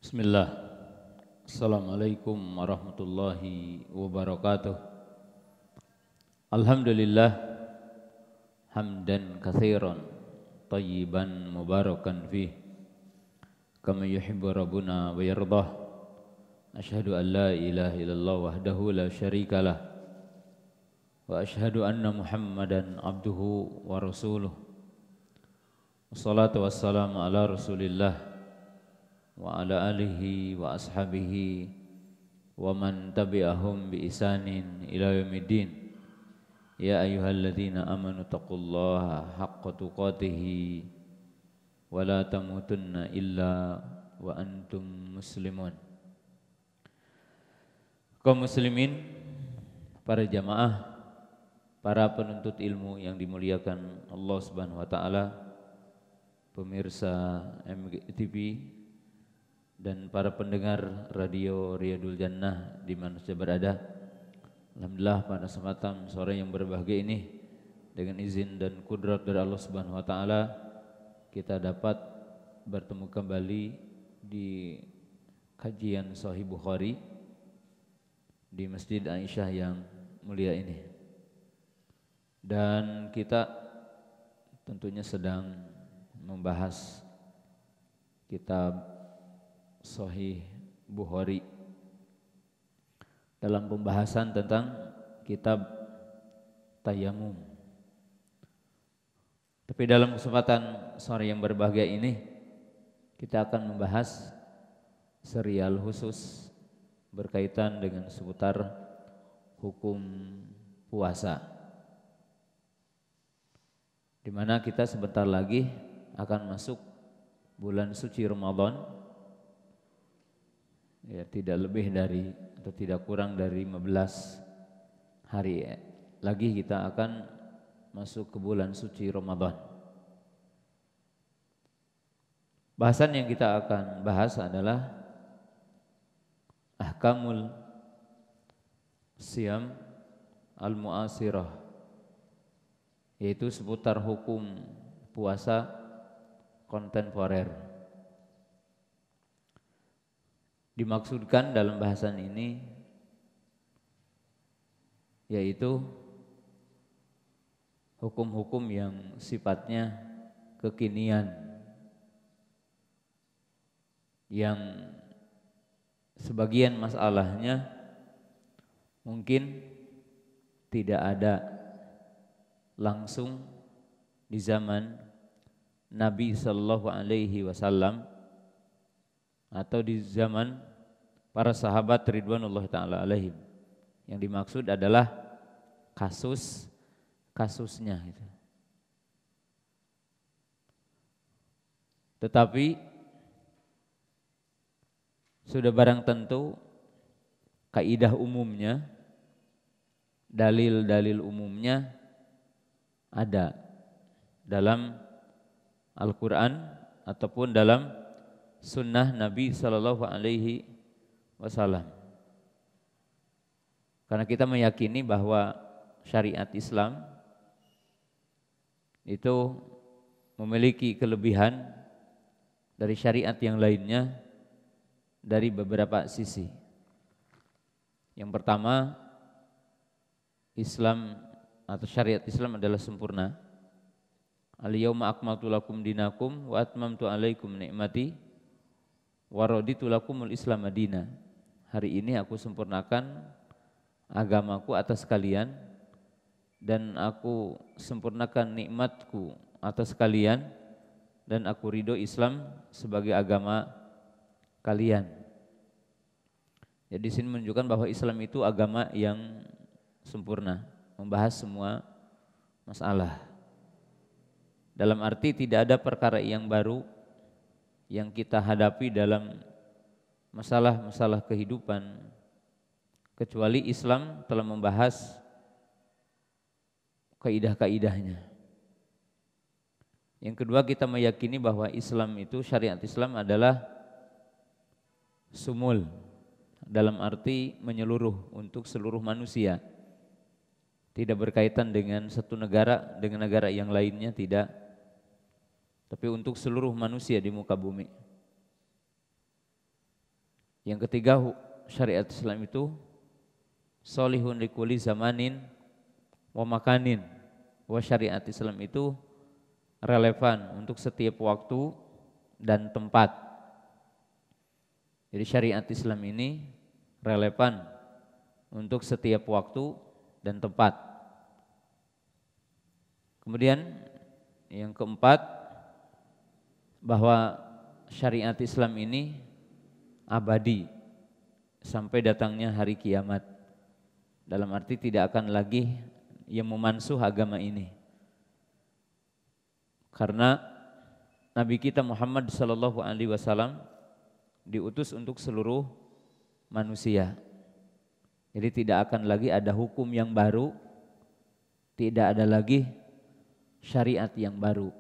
Bismillah. Assalamualaikum warahmatullahi wabarakatuh. Alhamdulillah hamdan katsiran tayyiban mubarakan fih kama yuhibbu rabbuna wa yardah. Asyhadu an la ilaha illallah wahdahu la syarikalah wa asyhadu anna Muhammadan abduhu wa rasuluh. Wassalatu wassalamu ala Rasulillah wa ala alihi wa ashabihi wa man tabi'ahum bi isanin ila yaumiddin. Ya ayyuhalladzina amanu taqullaha haqqa tuqatih wa la tamutunna illa wa antum muslimun. Kaum muslimin, para jamaah, para penuntut ilmu yang dimuliakan Allah Subhanahu wa taala, pemirsa MGTV dan para pendengar radio Riyadul Jannah di mana saja berada. Alhamdulillah pada kesempatan sore yang berbahagia ini, dengan izin dan kudrat dari Allah Subhanahu wa taala, kita dapat bertemu kembali di kajian Sahih Bukhari di Masjid Aisyah yang mulia ini. Dan kita tentunya sedang membahas kitab Sahih Bukhari dalam pembahasan tentang kitab Tayammum. Tapi dalam kesempatan sore yang berbahagia ini, kita akan membahas serial khusus berkaitan dengan seputar hukum puasa, di mana kita sebentar lagi akan masuk bulan suci Ramadan. Ya, tidak lebih dari atau tidak kurang dari 15 hari lagi kita akan masuk ke bulan suci Ramadan. Bahasan yang kita akan bahas adalah ahkamul siyam al-mu'asirah, yaitu seputar hukum puasa kontemporer. Dimaksudkan dalam bahasan ini yaitu hukum-hukum yang sifatnya kekinian, yang sebagian masalahnya mungkin tidak ada langsung di zaman Nabi sallallahu alaihi wasallam atau di zaman para sahabat ridwanullah ta'ala alaihim. Yang dimaksud adalah kasusnya gitu. Tetapi sudah barang tentu kaidah umumnya, dalil-dalil umumnya ada dalam Al-Quran ataupun dalam sunnah Nabi sallallahu alaihi wasallam. Karena kita meyakini bahwa syariat Islam itu memiliki kelebihan dari syariat yang lainnya dari beberapa sisi. Yang pertama, Islam atau syariat Islam adalah sempurna. Al-yawma akmaltu lakum dinakum wa atmamtu alaikum ni'mati wa raditu lakumul Islam madina. Hari ini aku sempurnakan agamaku atas kalian dan aku sempurnakan nikmatku atas kalian dan aku ridho Islam sebagai agama kalian. Jadi di sini menunjukkan bahwa Islam itu agama yang sempurna, membahas semua masalah. Dalam arti tidak ada perkara yang baru yang kita hadapi dalam masalah-masalah kehidupan kecuali Islam telah membahas kaidah-kaidahnya. Yang kedua, kita meyakini bahwa Islam itu, syariat Islam adalah sumul, dalam arti menyeluruh untuk seluruh manusia. Tidak berkaitan dengan satu negara dengan negara yang lainnya, tidak. Tapi untuk seluruh manusia di muka bumi. Yang ketiga, syariat Islam itu solihun likuli zamanin wa makanin. Wa syariat Islam itu relevan untuk setiap waktu dan tempat. Jadi syariat Islam ini relevan untuk setiap waktu dan tempat. Kemudian yang keempat, bahwa syariat Islam ini abadi sampai datangnya hari kiamat. Dalam arti tidak akan lagi yang memansuh agama ini. Karena Nabi kita Muhammad sallallahu alaihi wasallam diutus untuk seluruh manusia. Jadi tidak akan lagi ada hukum yang baru, tidak ada lagi syariat yang baru.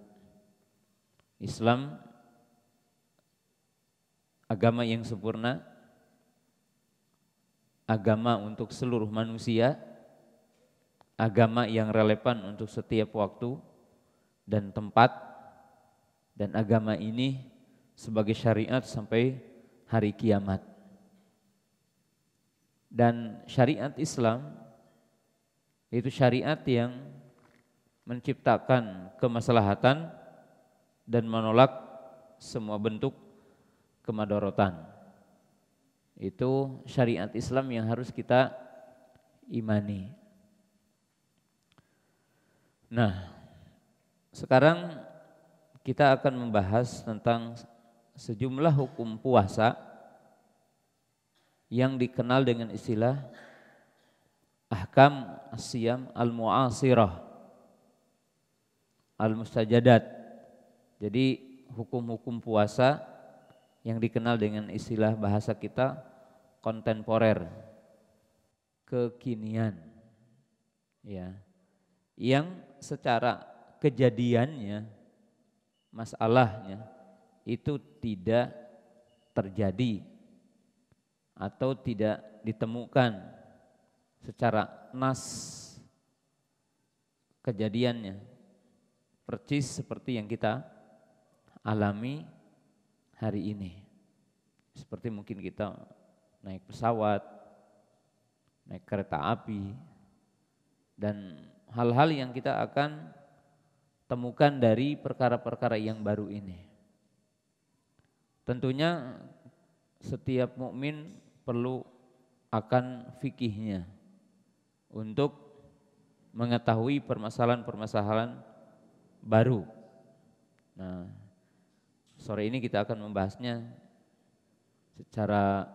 Islam agama yang sempurna, agama untuk seluruh manusia, agama yang relevan untuk setiap waktu dan tempat, dan agama ini sebagai syariat sampai hari kiamat. Dan syariat Islam itu syariat yang menciptakan kemaslahatan dan menolak semua bentuk kemadharatan. Itu syariat Islam yang harus kita imani. Nah, sekarang kita akan membahas tentang sejumlah hukum puasa yang dikenal dengan istilah ahkam as-siyam al-mu'asirah, al-mustajadat. Jadi hukum-hukum puasa yang dikenal dengan istilah bahasa kita kontemporer, kekinian, ya, yang secara kejadiannya, masalahnya itu tidak terjadi atau tidak ditemukan secara nas kejadiannya percis seperti yang kita alami hari ini. Seperti mungkin kita naik pesawat, naik kereta api, dan hal-hal yang kita akan temukan dari perkara-perkara yang baru ini. Tentunya setiap mukmin perlu akan fikihnya untuk mengetahui permasalahan-permasalahan baru. Nah, sore ini kita akan membahasnya secara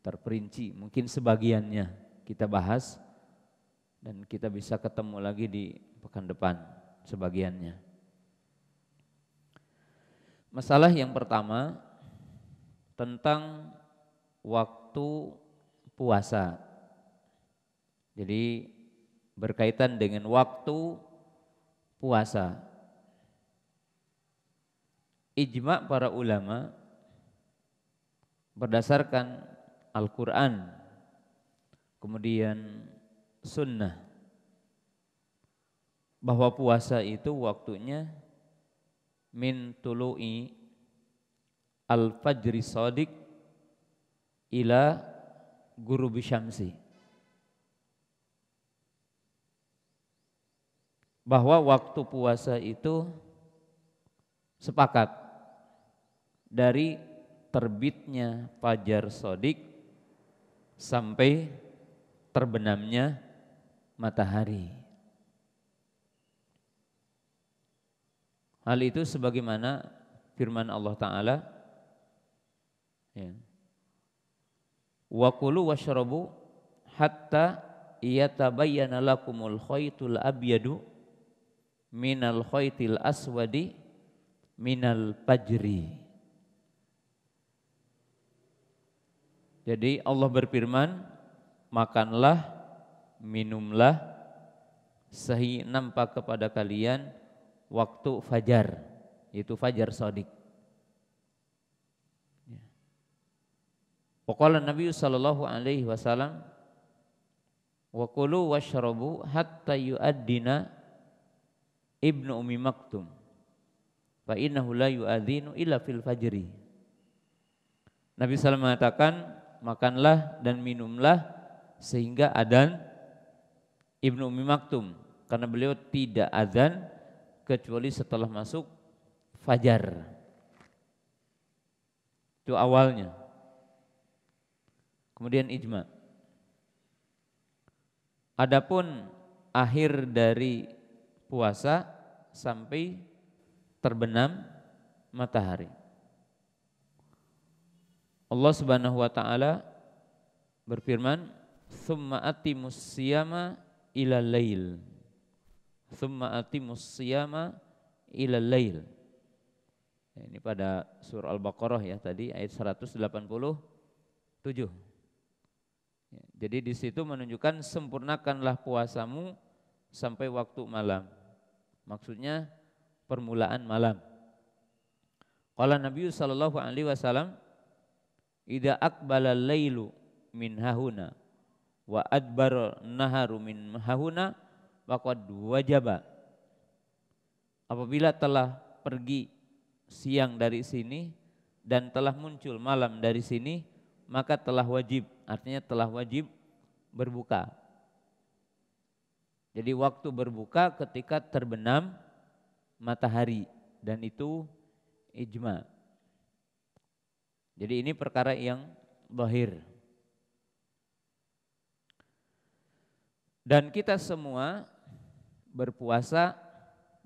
terperinci, mungkin sebagiannya kita bahas dan kita bisa ketemu lagi di pekan depan sebagiannya. Masalah yang pertama tentang waktu puasa. Jadi berkaitan dengan waktu puasa. Ijma' para ulama berdasarkan Al-Quran, kemudian sunnah, bahwa puasa itu waktunya min tulu'i al-fajri shadiq ila ghurubi syamsi. Bahwa waktu puasa itu sepakat dari terbitnya fajar shadiq sampai terbenamnya matahari. Hal itu sebagaimana firman Allah Ta'ala, ya, wa kulu washrabu hatta yatabayyana lakumul khaytul abyadu minal khaytil aswadi minal fajri. Jadi Allah berfirman, makanlah, minumlah sehingga nampak kepada kalian waktu fajar, yaitu fajar shadiq. Waqala Nabi sallallahu alaihi wasallam, wa kulu washrabu hatta yu'addina ibnu ummi maktum fa innahu la yu'adzinu illa fil fajri. Nabi SAW mengatakan, makanlah dan minumlah sehingga adzan Ibnu Ummi Maktum, karena beliau tidak adzan kecuali setelah masuk fajar. Itu awalnya. Kemudian ijma. Adapun akhir dari puasa sampai terbenam matahari. Allah Subhanahu wa taala berfirman, "Tsumma atimus siyama ilal lail." Tsumma atimus siyama ilal lail. Ini pada surah Al-Baqarah ya tadi ayat 187. Jadi di situ menunjukkan sempurnakanlah puasamu sampai waktu malam. Maksudnya permulaan malam. Qala Nabi sallallahu alaihi wasallam, "Idza aqbala al-lailu min hahuna wa adbara naharu min hahuna faqad wajaba." Apabila telah pergi siang dari sini dan telah muncul malam dari sini, maka telah wajib, artinya telah wajib berbuka. Jadi waktu berbuka ketika terbenam matahari, dan itu ijma. Jadi ini perkara yang zahir. Dan kita semua berpuasa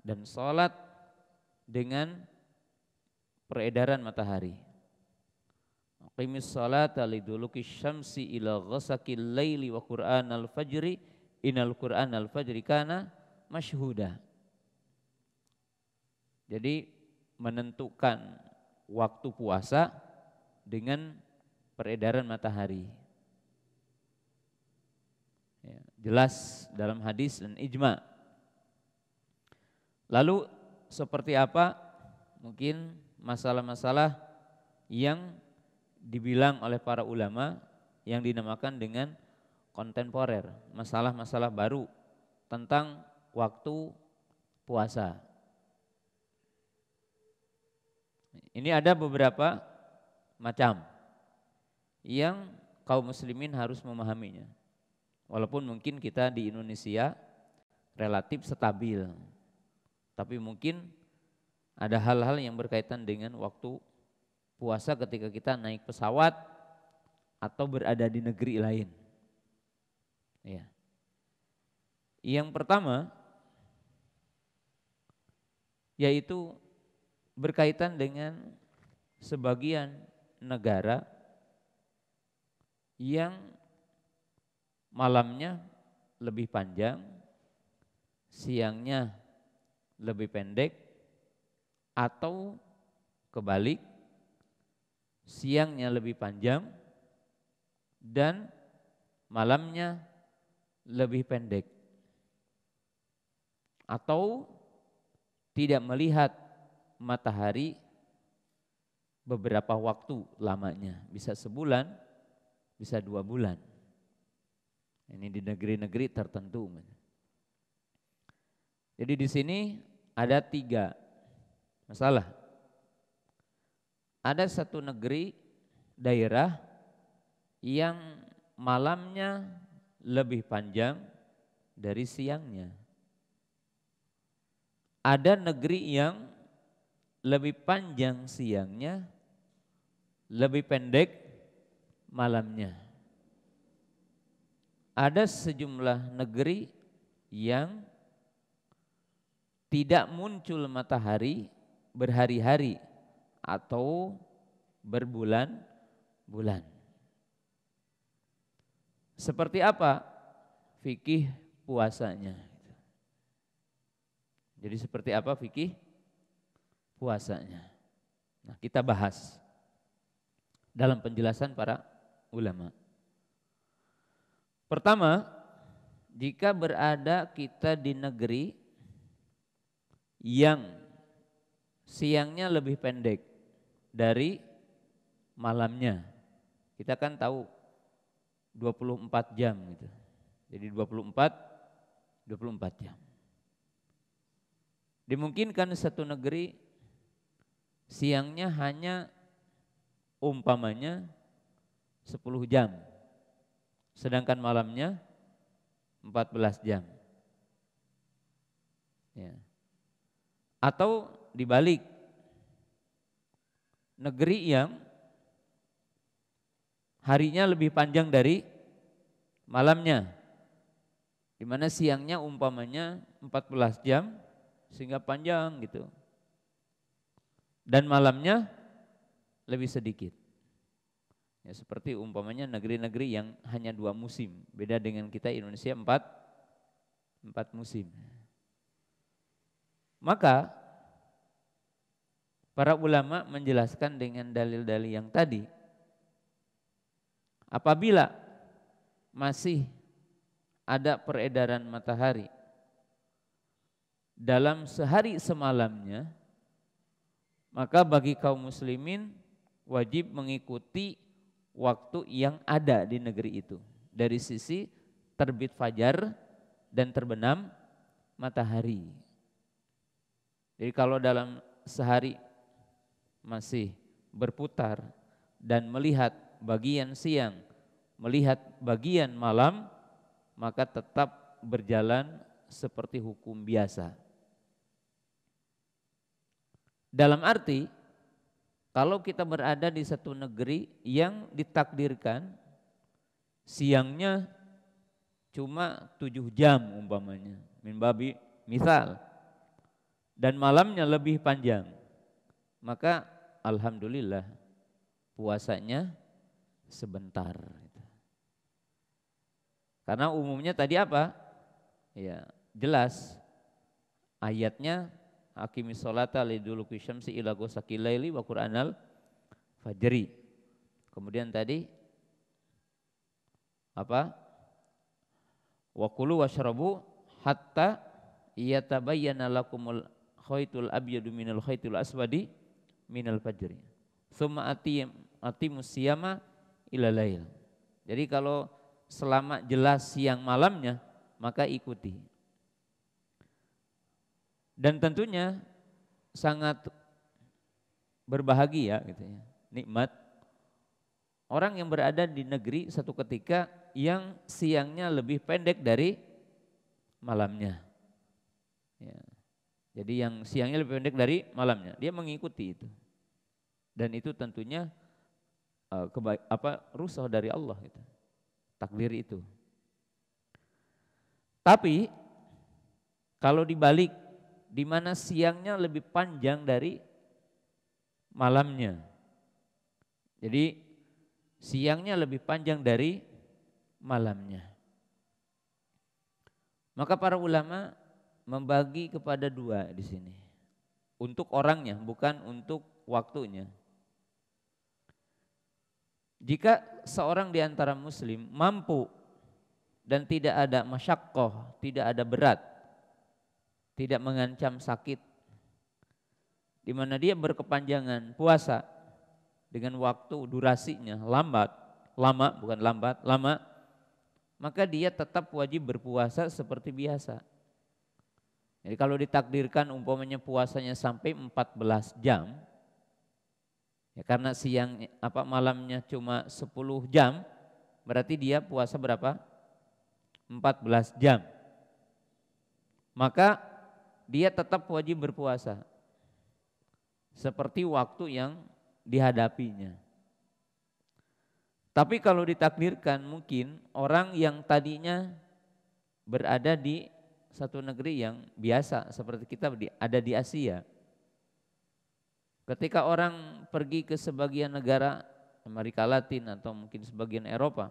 dan sholat dengan peredaran matahari. Aqimis sholata liduluki syamsi ila ghasaqil laili wa qur'anal fajri innal qur'anal fajri kana masyhuda. Jadi menentukan waktu puasa dengan peredaran matahari. Ya, jelas dalam hadis dan ijma. Lalu seperti apa mungkin masalah-masalah yang dibilang oleh para ulama yang dinamakan dengan kontemporer, masalah-masalah baru tentang waktu puasa. Ini ada beberapa macam yang kaum muslimin harus memahaminya. Walaupun mungkin kita di Indonesia relatif stabil, tapi mungkin ada hal-hal yang berkaitan dengan waktu puasa ketika kita naik pesawat atau berada di negeri lain. Ya. Yang pertama yaitu berkaitan dengan sebagian negara yang malamnya lebih panjang, siangnya lebih pendek, atau kebalik, siangnya lebih panjang dan malamnya lebih pendek, atau tidak melihat matahari beberapa waktu lamanya, bisa sebulan, bisa 2 bulan. Ini di negeri-negeri tertentu. Jadi di sini ada 3 masalah. Ada satu negeri, daerah yang malamnya lebih panjang dari siangnya. Ada negeri yang lebih panjang siangnya, lebih pendek malamnya. Ada sejumlah negeri yang tidak muncul matahari berhari-hari atau berbulan-bulan. Seperti apa fikih puasanya? Jadi seperti apa fikih puasanya? Nah, kita bahas dalam penjelasan para ulama. Pertama, jika berada kita di negeri yang siangnya lebih pendek dari malamnya, kita kan tahu 24 jam gitu. Jadi 24 jam. Dimungkinkan satu negeri siangnya hanya umpamanya 10 jam, sedangkan malamnya 14 jam. Ya. Atau dibalik, negeri yang harinya lebih panjang dari malamnya, di mana siangnya umpamanya 14 jam sehingga panjang gitu, dan malamnya lebih sedikit. Ya, seperti umpamanya negeri-negeri yang hanya 2 musim, beda dengan kita Indonesia 4 musim. Maka para ulama menjelaskan dengan dalil-dalil yang tadi, apabila masih ada peredaran matahari dalam sehari semalamnya, maka bagi kaum muslimin wajib mengikuti waktu yang ada di negeri itu, dari sisi terbit fajar dan terbenam matahari. Jadi kalau dalam sehari masih berputar dan melihat bagian siang, melihat bagian malam, maka tetap berjalan seperti hukum biasa. Dalam arti, kalau kita berada di satu negeri yang ditakdirkan siangnya cuma 7 jam umpamanya, min babi misal, dan malamnya lebih panjang, maka alhamdulillah puasanya sebentar. Karena umumnya tadi apa? Ya, jelas ayatnya aqimis sholata liduluki syamsi ila ghasaqil laili wa qur'anal fajri. Kemudian tadi apa? Wa kulu washrabu hatta yatabayyana lakumul khaytul abyadu minal khaytul aswadi minal fajri. Tsumma atimus siyama ila lail. Jadi kalau selama jelas siang malamnya, maka ikuti. Dan tentunya sangat berbahagia gitu ya, nikmat orang yang berada di negeri satu ketika yang siangnya lebih pendek dari malamnya. Ya. Jadi yang siangnya lebih pendek dari malamnya, dia mengikuti itu. Dan itu tentunya rukhsah dari Allah gitu. Takdir itu. Tapi kalau dibalik, di mana siangnya lebih panjang dari malamnya. Jadi siangnya lebih panjang dari malamnya. Maka para ulama membagi kepada 2 di sini. Untuk orangnya, bukan untuk waktunya. Jika seorang di antara muslim mampu dan tidak ada masyaqqah, tidak ada berat, tidak mengancam sakit, di mana dia berkepanjangan puasa dengan waktu durasinya lama, maka dia tetap wajib berpuasa seperti biasa. Jadi kalau ditakdirkan umpamanya puasanya sampai 14 jam, ya karena malamnya cuma 10 jam, berarti dia puasa berapa? 14 jam. Maka dia tetap wajib berpuasa seperti waktu yang dihadapinya. Tapi kalau ditakdirkan mungkin orang yang tadinya berada di satu negeri yang biasa seperti kita ada di Asia. Ketika orang pergi ke sebagian negara Amerika Latin atau mungkin sebagian Eropa,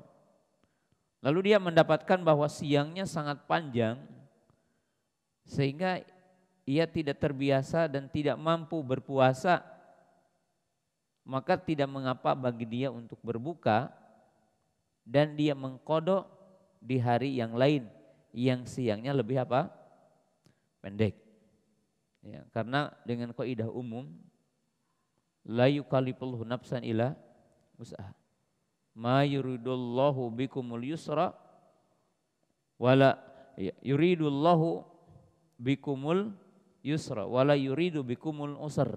lalu dia mendapatkan bahwa siangnya sangat panjang sehingga ia tidak terbiasa dan tidak mampu berpuasa, maka tidak mengapa bagi dia untuk berbuka dan dia mengqadha di hari yang lain yang siangnya lebih pendek. Ya, karena dengan kaidah umum la yukallifullahu nafsan illa wus'aha. Ma yuridullahu bikumul yusra wala yuridullahu bikumul yusra wala yuridu bikumul usr.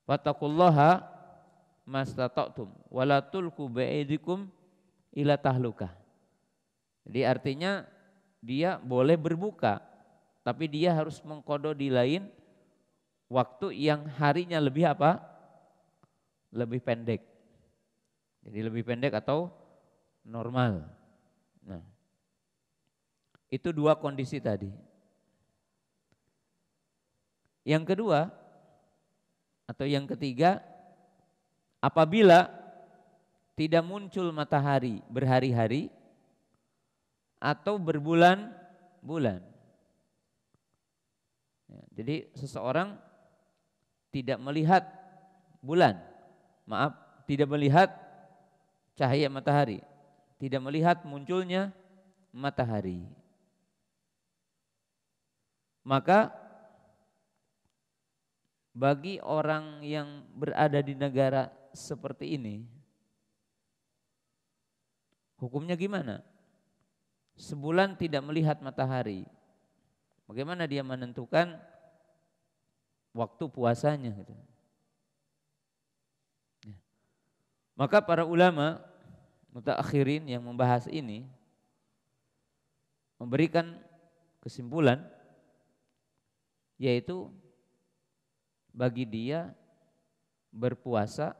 Fattaqullaha mastata'tum wala tulqu bi'aidikum ila tahlukah. Jadi artinya dia boleh berbuka, tapi dia harus mengqada di lain waktu yang harinya lebih apa? Lebih pendek. Jadi lebih pendek atau normal. Nah, itu dua kondisi tadi. Yang kedua atau yang ketiga, apabila tidak muncul matahari berhari-hari atau berbulan-bulan. Ya, jadi seseorang tidak melihat bulan, tidak melihat cahaya matahari, tidak melihat munculnya matahari. Maka bagi orang yang berada di negara seperti ini, hukumnya gimana? Sebulan tidak melihat matahari, bagaimana dia menentukan waktu puasanya? Gitu. Ya. Maka para ulama mutaakhirin yang membahas ini memberikan kesimpulan, yaitu bagi dia berpuasa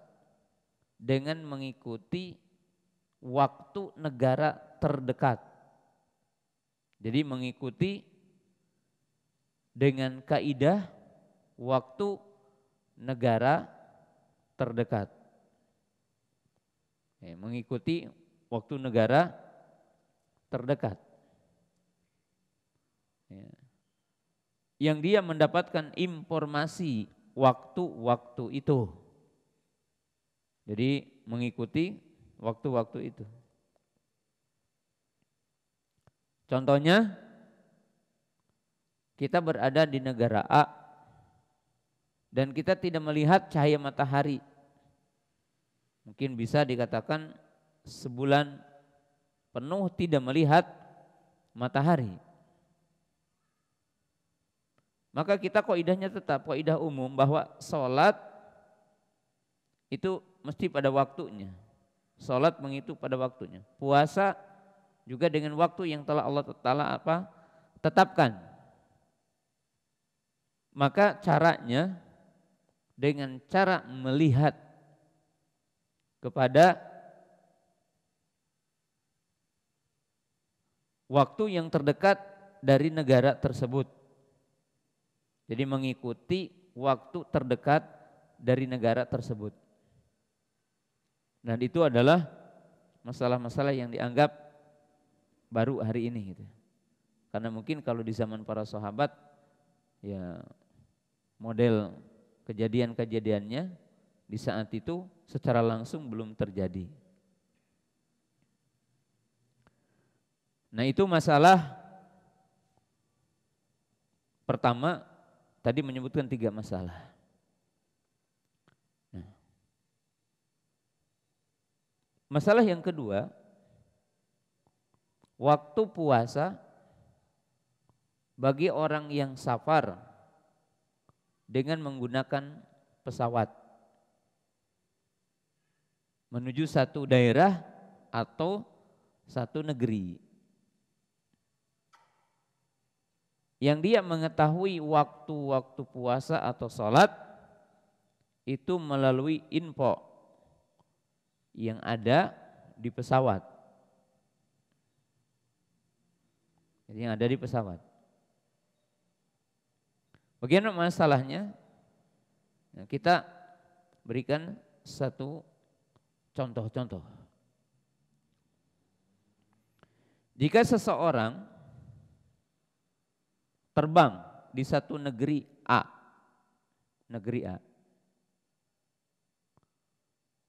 dengan mengikuti waktu negara terdekat. Jadi mengikuti dengan kaidah waktu negara terdekat. Mengikuti waktu negara terdekat. Yang dia mendapatkan informasi waktu-waktu itu. Jadi mengikuti waktu-waktu itu. Contohnya, kita berada di negara A dan kita tidak melihat cahaya matahari. Mungkin bisa dikatakan sebulan penuh tidak melihat matahari. Maka kita kaidahnya tetap kaidah umum bahwa sholat itu mesti pada waktunya. Sholat mengitu pada waktunya. Puasa juga dengan waktu yang telah Allah Ta'ala tetapkan. Maka caranya dengan cara melihat kepada waktu yang terdekat dari negara tersebut. Jadi mengikuti waktu terdekat dari negara tersebut. Dan itu adalah masalah-masalah yang dianggap baru hari ini gitu. Karena mungkin kalau di zaman para sahabat ya model kejadian-kejadiannya di saat itu secara langsung belum terjadi. Nah, itu masalah pertama, tadi menyebutkan 3 masalah. Nah, masalah yang kedua, waktu puasa bagi orang yang safar dengan menggunakan pesawat menuju satu daerah atau satu negeri. Yang dia mengetahui waktu-waktu puasa atau sholat itu melalui info yang ada di pesawat. Jadi yang ada di pesawat. Bagaimana masalahnya? Nah, kita berikan satu contoh-contoh. Jika seseorang terbang di satu negeri A,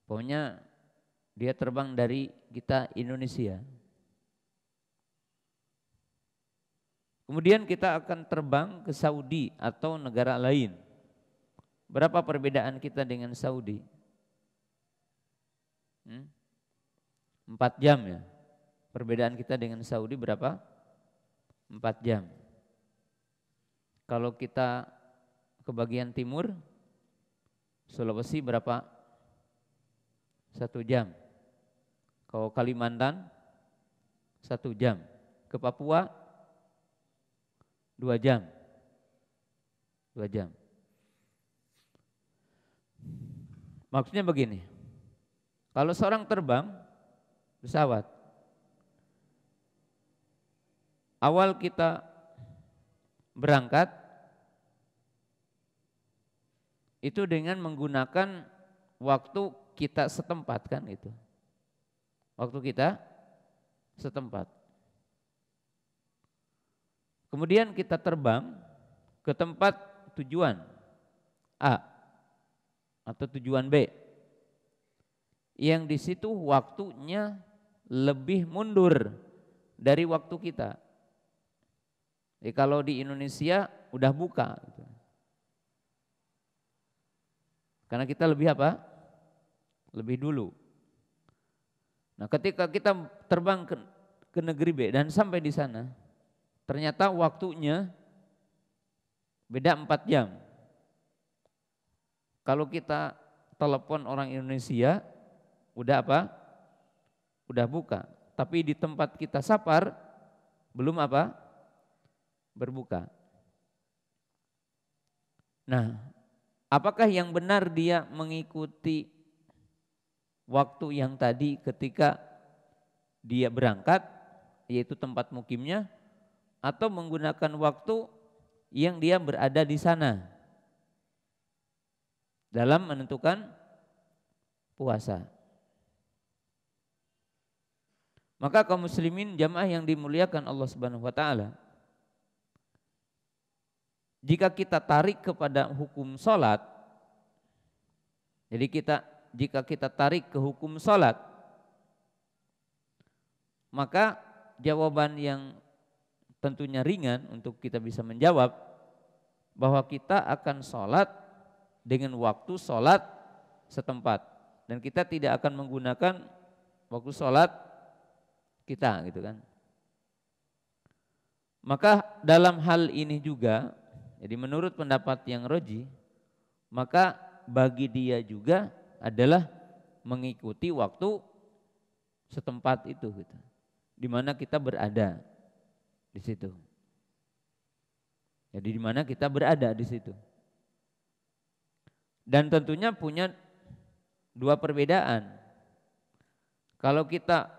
pokoknya dia terbang dari kita Indonesia. Kemudian kita akan terbang ke Saudi atau negara lain. Berapa perbedaan kita dengan Saudi? 4 jam ya. Perbedaan kita dengan Saudi berapa? 4 jam. Kalau kita ke bagian timur, Sulawesi berapa 1 jam. Kalau Kalimantan 1 jam. Ke Papua 2 jam. 2 jam. Maksudnya begini. Kalau seorang terbang pesawat, awal kita berangkat itu dengan menggunakan waktu kita setempat kan itu. Waktu kita setempat. Kemudian kita terbang ke tempat tujuan A atau tujuan B. Yang di situ waktunya lebih mundur dari waktu kita. Jadi kalau di Indonesia udah buka gitu. Karena kita lebih apa? Lebih dulu. Nah, ketika kita terbang ke negeri B dan sampai di sana, ternyata waktunya beda 4 jam. Kalau kita telepon orang Indonesia, udah apa? Udah buka. Tapi di tempat kita safar, belum apa? Berbuka. Nah, apakah yang benar dia mengikuti waktu yang tadi ketika dia berangkat, yaitu tempat mukimnya, atau menggunakan waktu yang dia berada di sana dalam menentukan puasa? Maka kaum muslimin jamaah yang dimuliakan Allah Subhanahu wa taala, jika kita tarik kepada hukum salat, jadi jika kita tarik ke hukum salat, maka jawaban yang tentunya ringan untuk kita bisa menjawab bahwa kita akan salat dengan waktu salat setempat dan kita tidak akan menggunakan waktu salat kita gitu kan. Maka dalam hal ini juga, jadi menurut pendapat yang roji, maka bagi dia juga adalah mengikuti waktu setempat itu gitu, di mana kita berada di situ. Jadi di mana kita berada di situ. Dan tentunya punya dua perbedaan. Kalau kita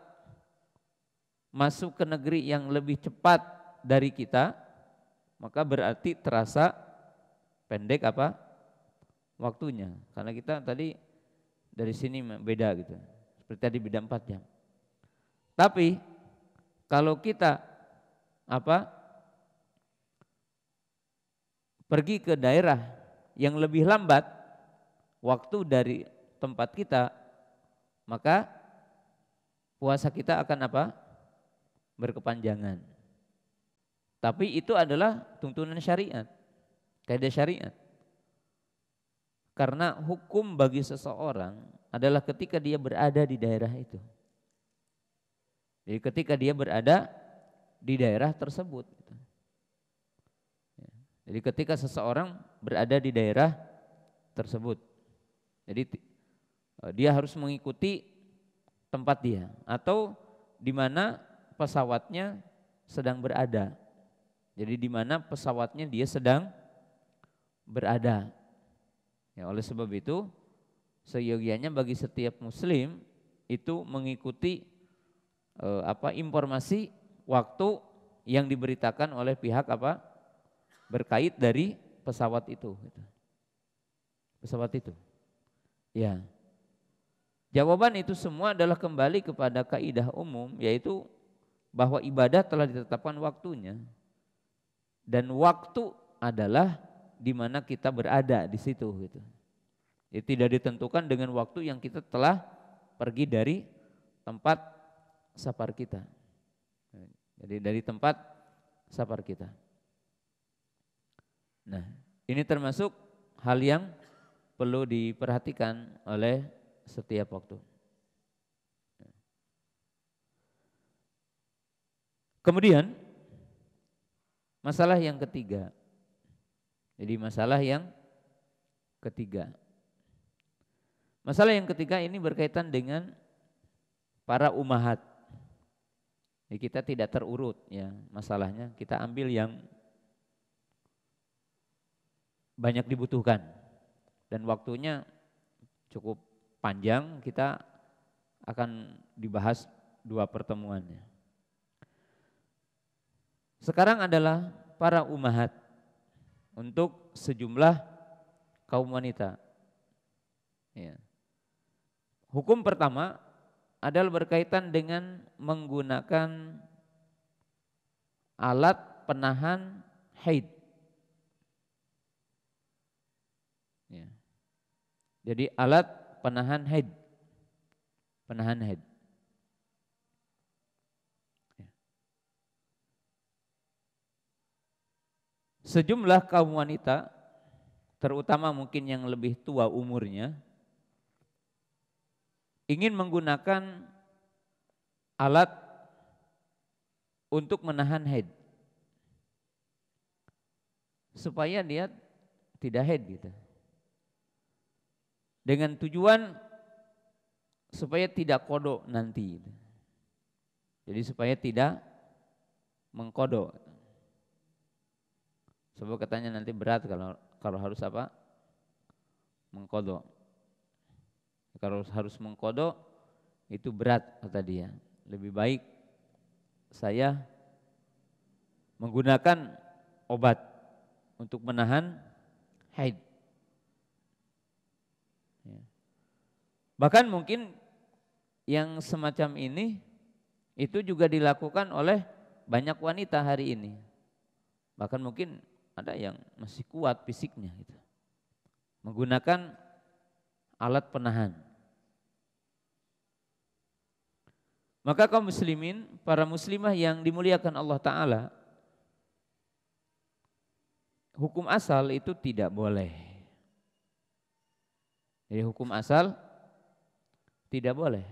masuk ke negeri yang lebih cepat dari kita, maka berarti terasa pendek apa? Waktunya. Karena kita tadi dari sini beda gitu. Seperti tadi beda 4 jam. Tapi kalau kita pergi ke daerah yang lebih lambat waktu dari tempat kita, maka puasa kita akan berkepanjangan. Tapi itu adalah tuntunan syariat, kaidah syariat. Karena hukum bagi seseorang adalah ketika dia berada di daerah itu. Jadi ketika dia berada di daerah tersebut. Jadi ketika seseorang berada di daerah tersebut, jadi dia harus mengikuti tempat dia atau di mana pesawatnya sedang berada. Jadi di mana pesawatnya dia sedang berada. Ya, oleh sebab itu seyogianya bagi setiap muslim itu mengikuti informasi waktu yang diberitakan oleh pihak berkait dari pesawat itu. Pesawat itu. Ya. Jawaban itu semua adalah kembali kepada kaidah umum, yaitu bahwa ibadah telah ditetapkan waktunya. Dan waktu adalah di mana kita berada di situ gitu. Jadi tidak ditentukan dengan waktu yang kita telah pergi dari tempat safar kita. Jadi dari tempat safar kita. Nah, ini termasuk hal yang perlu diperhatikan oleh setiap waktu. Kemudian masalah yang ketiga. Jadi masalah yang ketiga. Masalah yang ketiga ini berkaitan dengan para ummahat. Ya, kita tidak terurut ya masalahnya, kita ambil yang banyak dibutuhkan dan waktunya cukup panjang, kita akan dibahas 2 pertemuannya. Sekarang adalah para ummahat untuk sejumlah kaum wanita. Ya. Hukum pertama adalah berkaitan dengan menggunakan alat penahan haid. Ya. Jadi alat penahan haid, penahan haid. Ya. Sejumlah kaum wanita, terutama mungkin yang lebih tua umurnya, ingin menggunakan alat untuk menahan haid supaya dia tidak haid gitu. Dengan tujuan supaya tidak kodok nanti. Jadi supaya tidak mengkodok. Sebab katanya nanti berat kalau harus apa? Mengkodok. Kalau harus mengkodok itu berat kata dia. Lebih baik saya menggunakan obat untuk menahan haid. Bahkan mungkin yang semacam ini itu juga dilakukan oleh banyak wanita hari ini. Bahkan mungkin ada yang masih kuat fisiknya gitu. Menggunakan alat penahan. Maka kaum muslimin, para muslimah yang dimuliakan Allah Ta'ala, hukum asal itu tidak boleh. Jadi hukum asal tidak boleh.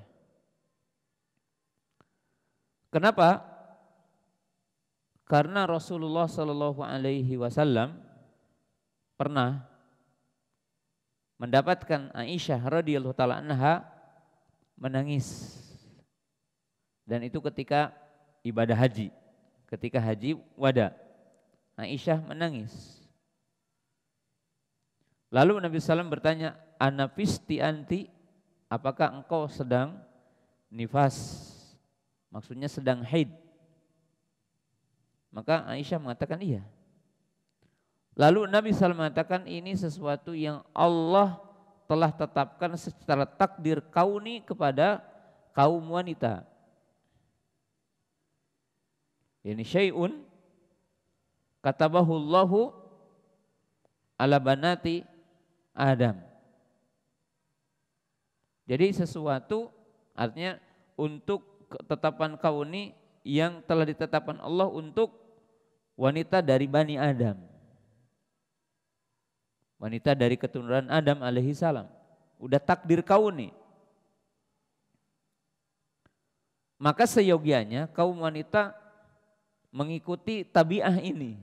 Kenapa? Karena Rasulullah Sallallahu Alaihi Wasallam pernah mendapatkan Aisyah radhiyallahu taala anha menangis. Dan itu ketika ibadah haji, ketika haji wada, Aisyah menangis. Lalu Nabi SAW bertanya, anafisti anti, apakah engkau sedang nifas? Maksudnya sedang haid. Maka Aisyah mengatakan iya. Lalu Nabi SAW mengatakan ini sesuatu yang Allah telah tetapkan secara takdir kauni kepada kaum wanita. Ini syai'un katabahu Allahu ala banati Adam. Jadi sesuatu artinya untuk ketetapan kauni yang telah ditetapkan Allah untuk wanita dari Bani Adam. Wanita dari keturunan Adam alaihi salam. Udah takdir kauni. Maka seyogianya kaum wanita mengikuti tabiah ini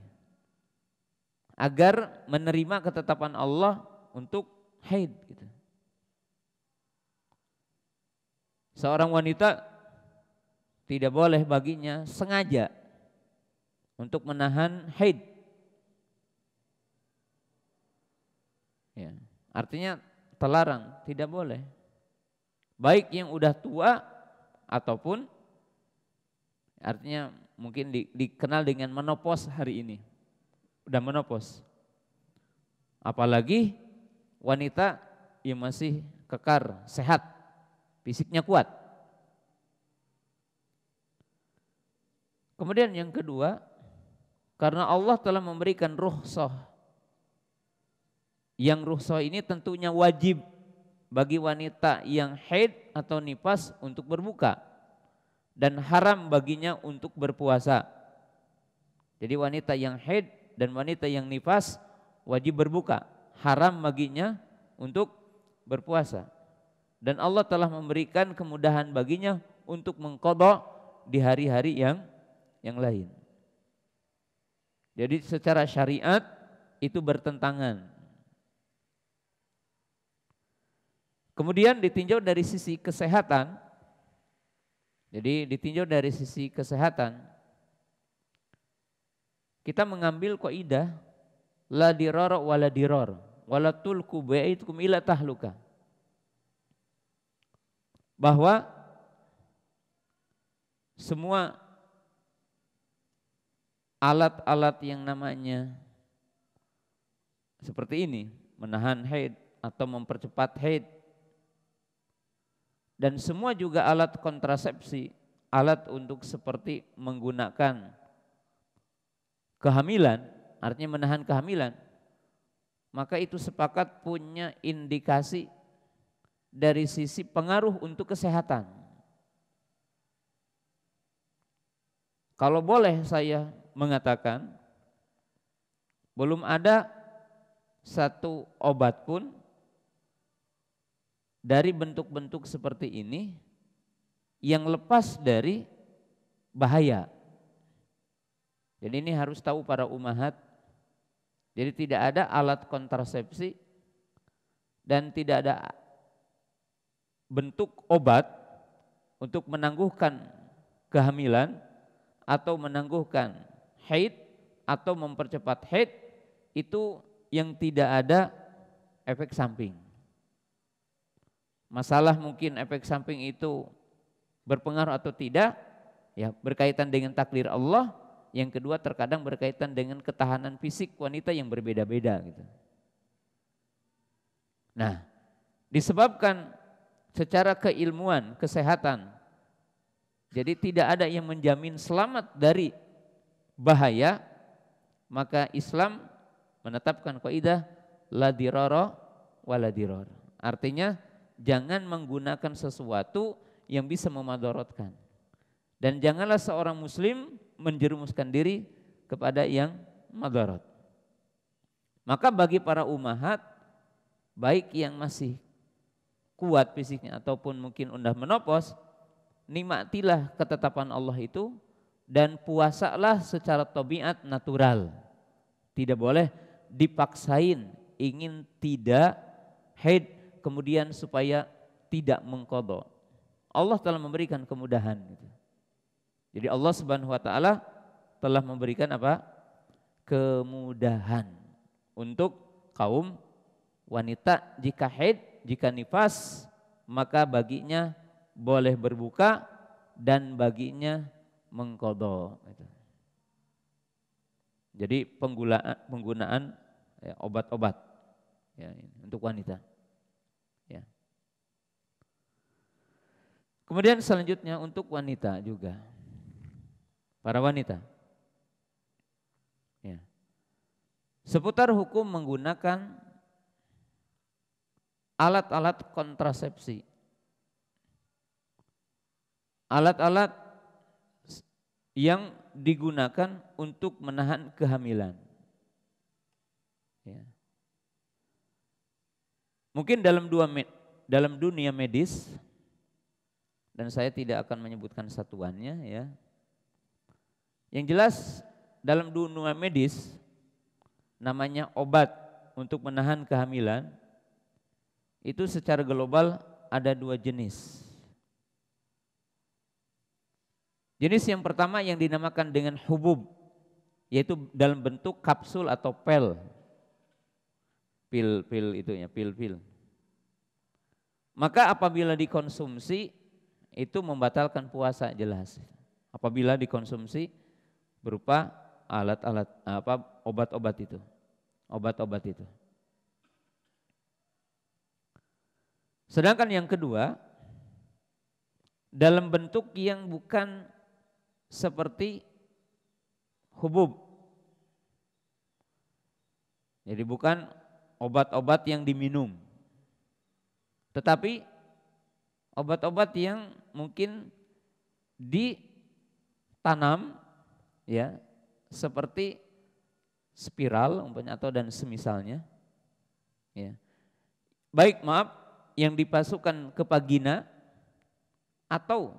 agar menerima ketetapan Allah untuk haid gitu. Seorang wanita tidak boleh baginya sengaja untuk menahan haid. Ya, artinya terlarang, tidak boleh. Baik yang udah tua ataupun artinya mungkin dikenal dengan menopause hari ini. Udah menopause. Apalagi wanita yang masih kekar, sehat, fisiknya kuat. Kemudian yang kedua, karena Allah telah memberikan rukhsah. Yang rukhsah ini tentunya wajib bagi wanita yang haid atau nifas untuk berbuka. Dan haram baginya untuk berpuasa. Jadi wanita yang haid dan wanita yang nifas wajib berbuka, haram baginya untuk berpuasa. Dan Allah telah memberikan kemudahan baginya untuk mengqadha di hari-hari yang lain. Jadi secara syariat itu bertentangan. Kemudian ditinjau dari sisi kesehatan. Jadi ditinjau dari sisi kesehatan, kita mengambil kaidah la dirara wala dirar wala tulku bi'aitum ila tahluka. Bahwa semua alat-alat yang namanya seperti ini, menahan haid atau mempercepat haid, dan semua juga alat kontrasepsi, alat untuk seperti menggunakan kehamilan, artinya menahan kehamilan, maka itu sepakat punya indikasi dari sisi pengaruh untuk kesehatan. Kalau boleh saya mengatakan, belum ada satu obat pun dari bentuk-bentuk seperti ini yang lepas dari bahaya. Jadi ini harus tahu para ummahat. Jadi tidak ada alat kontrasepsi dan tidak ada bentuk obat untuk menangguhkan kehamilan atau menangguhkan haid atau mempercepat haid itu yang tidak ada efek samping. Masalah mungkin efek samping itu berpengaruh atau tidak, ya berkaitan dengan takdir Allah. Yang kedua terkadang berkaitan dengan ketahanan fisik wanita yang berbeda-beda gitu. Nah, disebabkan secara keilmuan, kesehatan, jadi tidak ada yang menjamin selamat dari bahaya, maka Islam menetapkan kaidah la dirara wala dirar. Artinya jangan menggunakan sesuatu yang bisa memadorotkan. Dan janganlah seorang muslim menjerumuskan diri kepada yang madarat. Maka bagi para ummahat, baik yang masih kuat fisiknya ataupun mungkin udah menopos, nikmatilah ketetapan Allah itu dan puasalah secara tabiat natural. Tidak boleh dipaksain ingin tidak haid kemudian supaya tidak mengqadha. Allah telah memberikan kemudahan gitu. Jadi Allah Subhanahu wa taala telah memberikan apa? Kemudahan untuk kaum wanita jika haid, jika nifas, maka baginya boleh berbuka dan baginya mengqadha gitu. Jadi penggunaan ya, obat-obat ya, untuk wanita. Ya. Kemudian selanjutnya untuk wanita juga, para wanita. Ya. Seputar hukum menggunakan alat-alat kontrasepsi, alat-alat yang digunakan untuk menahan kehamilan. Ya. Mungkin dalam dunia medis, dan saya tidak akan menyebutkan satuannya ya. Yang jelas dalam dunia medis namanya obat untuk menahan kehamilan itu secara global ada 2 jenis. Jenis yang pertama yang dinamakan dengan hubub, yaitu dalam bentuk kapsul atau pil itu ya, pil. Maka apabila dikonsumsi itu membatalkan puasa jelas. Apabila dikonsumsi berupa alat-alat obat-obat itu. Obat-obat itu. Sedangkan yang kedua dalam bentuk yang bukan seperti hubub. Jadi bukan obat-obat yang diminum. Tetapi obat-obat yang mungkin ditanam ya seperti spiral umpamanya atau dan semisalnya. Ya. Baik yang dipasukkan ke vagina atau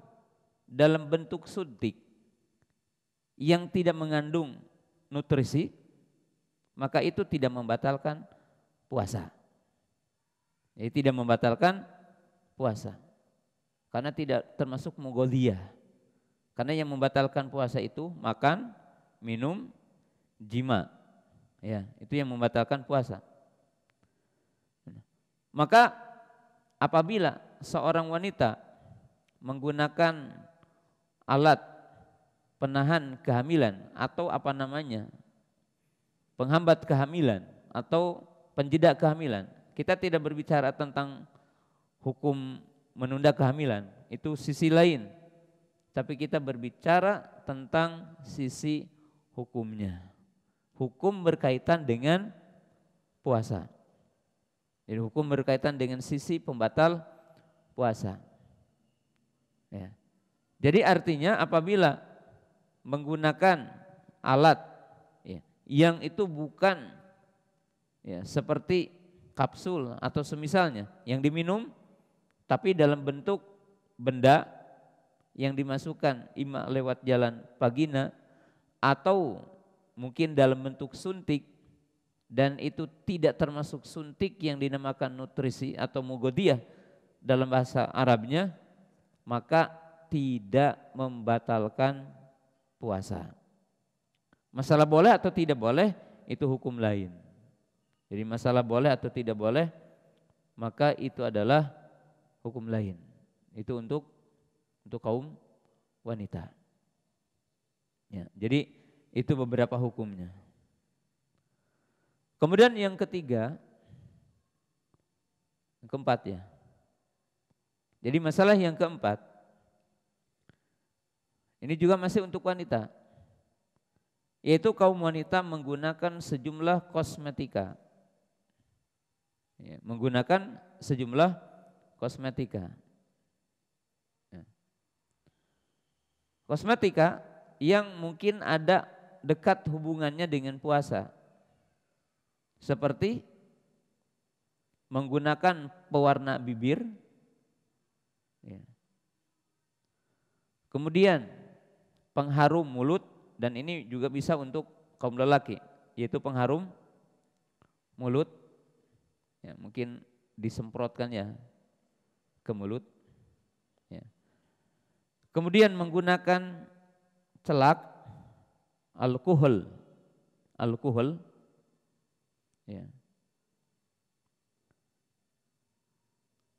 dalam bentuk suntik yang tidak mengandung nutrisi, maka itu tidak membatalkan puasa. Jadi tidak membatalkan puasa. Karena tidak termasuk mughodiyah. Karena yang membatalkan puasa itu makan, minum, jima. Ya, itu yang membatalkan puasa. Maka apabila seorang wanita menggunakan alat penahan kehamilan atau apa namanya, penghambat kehamilan atau penjeda kehamilan, kita tidak berbicara tentang hukum menunda kehamilan, itu sisi lain. Tapi kita berbicara tentang sisi hukumnya. Hukum berkaitan dengan puasa. Jadi hukum berkaitan dengan sisi pembatal puasa. Ya. Jadi artinya apabila menggunakan alat ya, yang itu bukan ya, seperti kapsul atau semisalnya yang diminum, tapi dalam bentuk benda yang dimasukkan ima lewat jalan vagina atau mungkin dalam bentuk suntik, dan itu tidak termasuk suntik yang dinamakan nutrisi atau mughodiyah dalam bahasa Arabnya, maka tidak membatalkan puasa. Masalah boleh atau tidak boleh itu hukum lain. Jadi masalah boleh atau tidak boleh maka itu adalah hukum lain. Itu untuk kaum wanita. Ya, jadi itu beberapa hukumnya. Kemudian yang ketiga, yang keempat ya. Jadi masalah yang keempat, ini juga masih untuk wanita, yaitu kaum wanita menggunakan sejumlah kosmetika. Ya, menggunakan sejumlah kosmetika. Ya. Kosmetika yang mungkin ada dekat hubungannya dengan puasa. Seperti menggunakan pewarna bibir. Ya. Kemudian pengharum mulut, dan ini juga bisa untuk kaum lelaki, yaitu pengharum mulut. Ya, mungkin disemprotkan ya ke mulut. Ya. Kemudian menggunakan celak, alkohol, ya.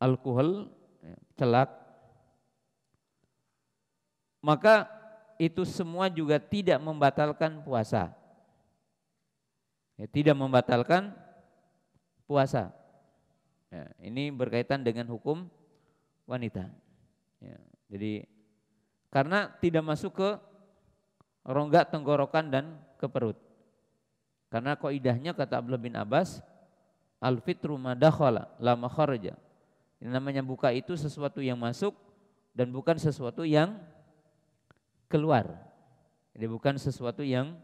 Alkohol, ya, celak, maka itu semua juga tidak membatalkan puasa. Ya, tidak membatalkan puasa. Ya, ini berkaitan dengan hukum wanita. Ya, jadi karena tidak masuk ke rongga tenggorokan dan ke perut. Karena kaidahnya kata Abdullah bin Abbas, al-fitru ma dakhala la makharaja. Yang namanya buka itu sesuatu yang masuk dan bukan sesuatu yang keluar. Jadi bukan sesuatu yang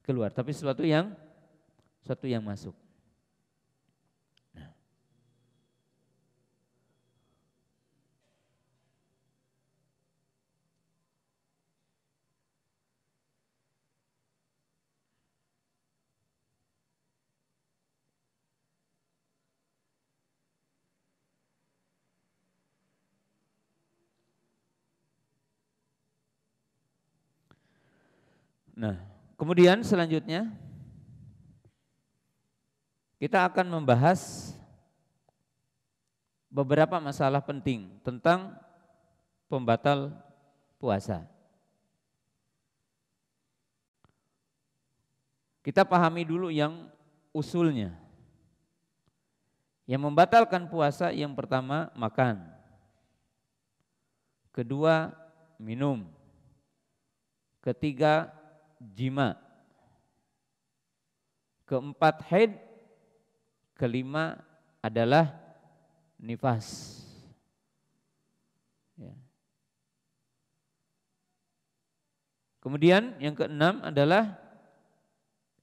keluar, tapi sesuatu yang masuk. Nah, kemudian selanjutnya kita akan membahas beberapa masalah penting tentang pembatal puasa. Kita pahami dulu yang usulnya. Yang membatalkan puasa yang pertama makan. Kedua minum. Ketiga jima. Keempat haid. Kelima adalah nifas. Ya. Kemudian yang keenam adalah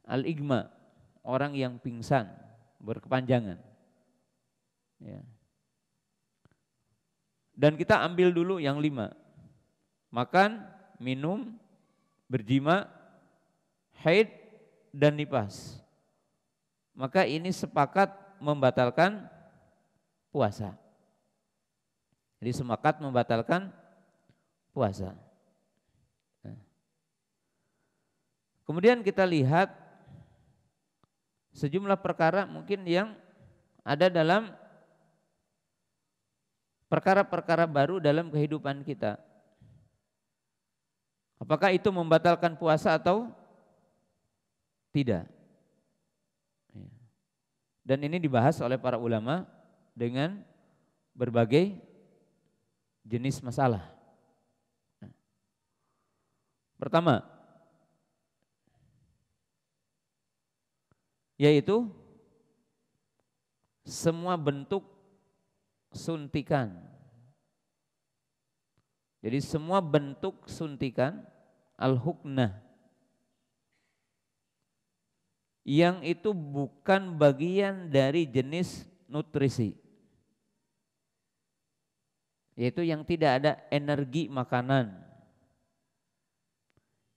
al-igma, orang yang pingsan berkepanjangan. Ya. Dan kita ambil dulu yang 5. Makan, minum, berjima, haid, dan nifas. Maka ini sepakat membatalkan puasa. Jadi sepakat membatalkan puasa. Nah. Kemudian kita lihat sejumlah perkara mungkin yang ada dalam perkara-perkara baru dalam kehidupan kita. Apakah itu membatalkan puasa atau tidak? Dan ini dibahas oleh para ulama dengan berbagai jenis masalah. Pertama, yaitu semua bentuk suntikan. Jadi semua bentuk suntikan al-huknah yang itu bukan bagian dari jenis nutrisi, yaitu yang tidak ada energi makanan,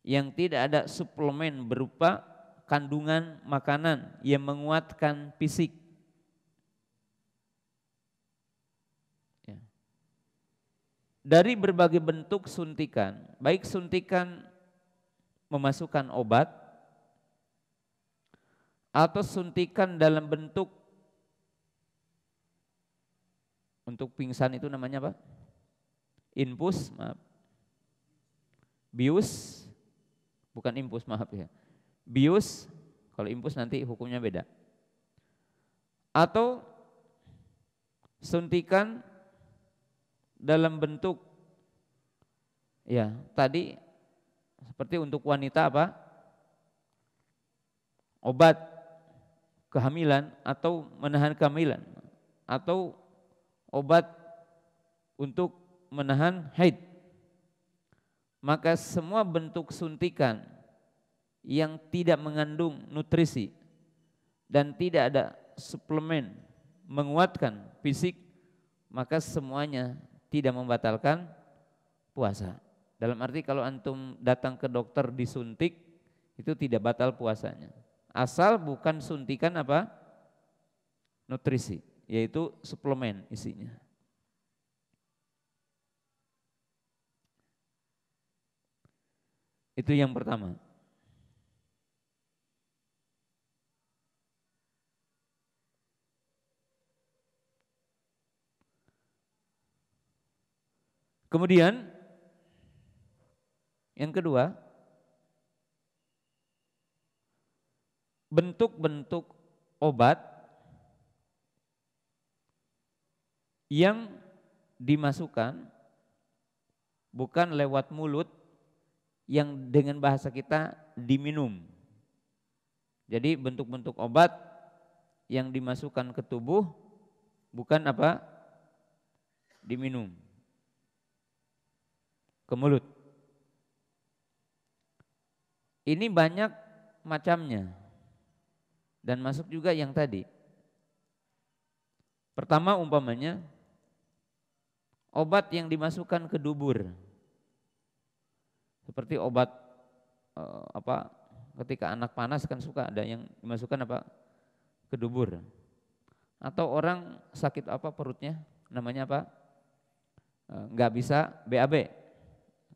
yang tidak ada suplemen berupa kandungan makanan yang menguatkan fisik. Dari berbagai bentuk suntikan, baik suntikan memasukkan obat atau suntikan dalam bentuk, untuk pingsan itu namanya apa? Infus, maaf. Bius, bukan impus, maaf ya. Bius, kalau impus nanti hukumnya beda. Atau suntikan dalam bentuk, ya tadi seperti untuk wanita apa? Obat kehamilan atau menahan kehamilan, atau obat untuk menahan haid. Maka semua bentuk suntikan yang tidak mengandung nutrisi dan tidak ada suplemen menguatkan fisik, maka semuanya tidak membatalkan puasa. Dalam arti kalau antum datang ke dokter disuntik, itu tidak batal puasanya. Asal bukan suntikan apa? Nutrisi, yaitu suplemen isinya. Itu yang pertama. Kemudian yang kedua, bentuk-bentuk obat yang dimasukkan bukan lewat mulut, yang dengan bahasa kita diminum. Jadi bentuk-bentuk obat yang dimasukkan ke tubuh bukan apa? Diminum ke mulut. Ini banyak macamnya dan masuk juga yang tadi. Pertama umpamanya obat yang dimasukkan ke dubur, seperti obat ketika anak panas kan suka ada yang dimasukkan apa? Ke dubur. Atau orang sakit apa perutnya, namanya apa? Nggak bisa BAB,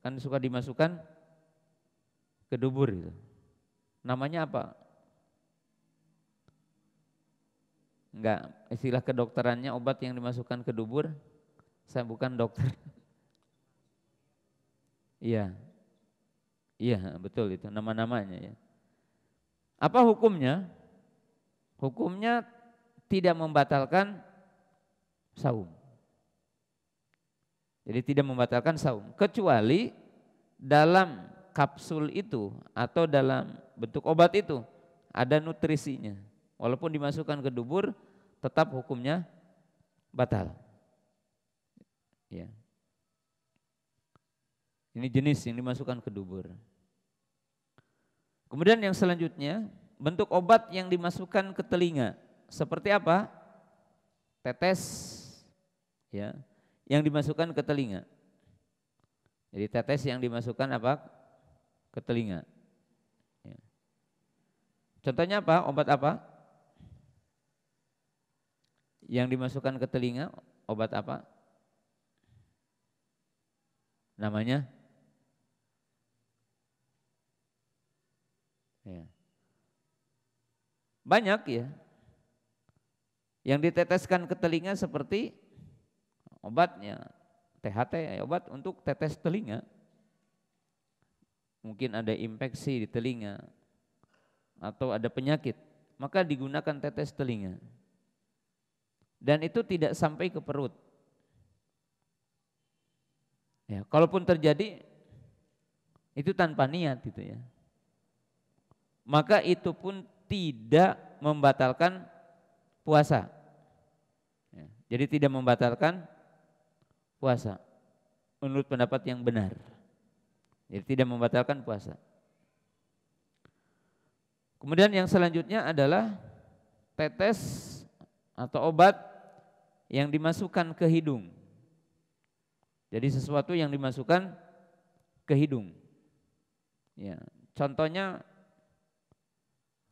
kan suka dimasukkan ke dubur gitu. Namanya apa? Enggak, istilah kedokterannya obat yang dimasukkan ke dubur. Saya bukan dokter. Iya. Iya, betul itu nama-namanya ya. Apa hukumnya? Hukumnya tidak membatalkan saum. Jadi tidak membatalkan saum, kecuali dalam kapsul itu atau dalam bentuk obat itu ada nutrisinya. Walaupun dimasukkan ke dubur, tetap hukumnya batal. Ya. Ini jenis yang dimasukkan ke dubur. Kemudian yang selanjutnya, bentuk obat yang dimasukkan ke telinga. Seperti apa? Tetes, ya, yang dimasukkan ke telinga. Jadi tetes yang dimasukkan apa? Ke telinga. Ya. Contohnya apa? Obat apa? Yang dimasukkan ke telinga, obat apa? namanya ya. Banyak ya yang diteteskan ke telinga seperti obatnya THT, obat untuk tetes telinga. Mungkin ada infeksi di telinga atau ada penyakit, maka digunakan tetes telinga. Dan itu tidak sampai ke perut. Ya, kalaupun terjadi itu tanpa niat gitu ya. Maka itu pun tidak membatalkan puasa. Ya, jadi tidak membatalkan puasa menurut pendapat yang benar. Jadi tidak membatalkan puasa. Kemudian yang selanjutnya adalah tetes atau obat yang dimasukkan ke hidung. Jadi sesuatu yang dimasukkan ke hidung. Ya, contohnya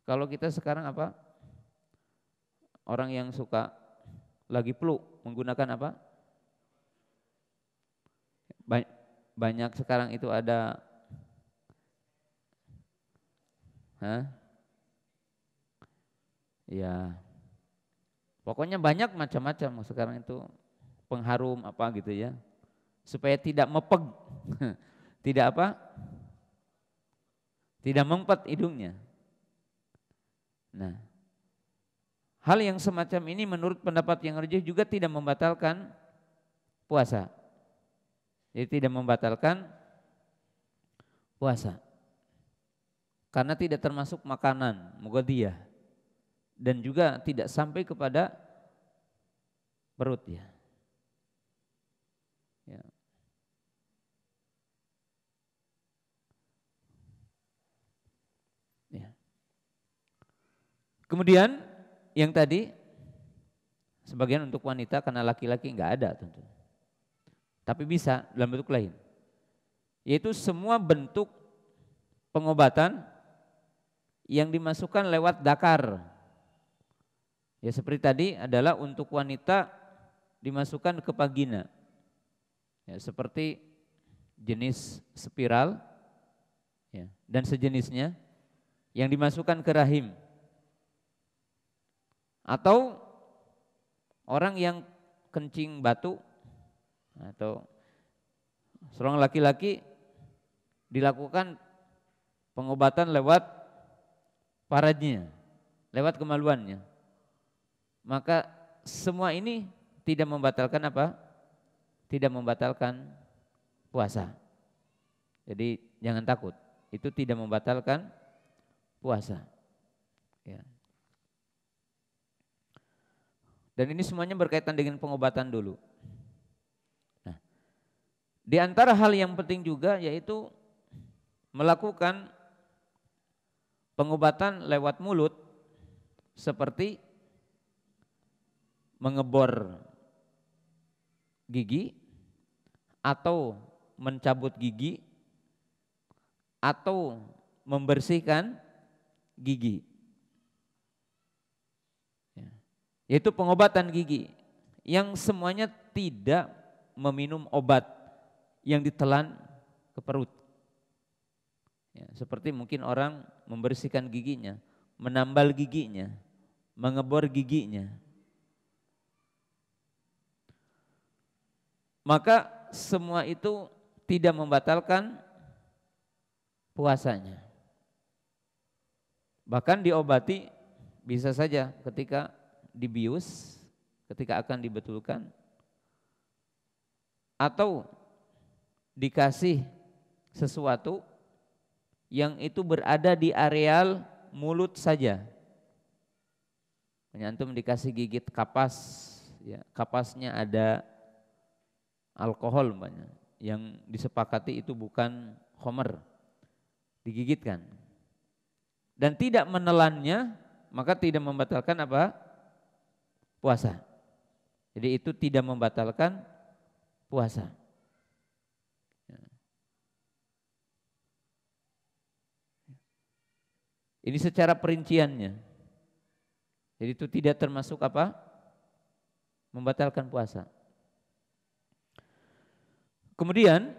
kalau kita sekarang apa? Orang yang suka lagi flu menggunakan apa? Banyak sekarang itu ada ya, pokoknya banyak macam-macam sekarang itu pengharum apa gitu ya, supaya tidak mepeg, tidak apa, tidak mempet hidungnya. Nah, hal yang semacam ini menurut pendapat yang rajih juga tidak membatalkan puasa. Jadi tidak membatalkan puasa. Karena tidak termasuk makanan mughadhiyah dan juga tidak sampai kepada perut ya. Ya. Ya. Kemudian yang tadi sebagian untuk wanita karena laki-laki enggak ada tentu. Tapi bisa dalam bentuk lain. Yaitu semua bentuk pengobatan yang dimasukkan lewat dakar. Ya seperti tadi adalah untuk wanita dimasukkan ke vagina. Ya, seperti jenis spiral ya, dan sejenisnya yang dimasukkan ke rahim. Atau orang yang kencing batu atau seorang laki-laki dilakukan pengobatan lewat paradnya, lewat kemaluannya. Maka semua ini tidak membatalkan apa? Tidak membatalkan puasa. Jadi jangan takut, itu tidak membatalkan puasa. Ya. Dan ini semuanya berkaitan dengan pengobatan dulu. Nah, di antara hal yang penting juga yaitu melakukan pengobatan lewat mulut seperti mengebor gigi atau mencabut gigi atau membersihkan gigi. Yaitu pengobatan gigi yang semuanya tidak meminum obat yang ditelan ke perut. Ya, seperti mungkin orang membersihkan giginya, menambal giginya, mengebor giginya. Maka semua itu tidak membatalkan puasanya. Bahkan diobati bisa saja ketika dibius, ketika akan dibetulkan, atau dikasih sesuatu yang itu berada di areal mulut saja. Antum dikasih gigit kapas, ya, kapasnya ada alkohol banyak, yang disepakati itu bukan khamr, digigitkan dan tidak menelannya, maka tidak membatalkan apa? Puasa. Jadi itu tidak membatalkan puasa. Ini secara perinciannya. Jadi itu tidak termasuk apa? Membatalkan puasa. Kemudian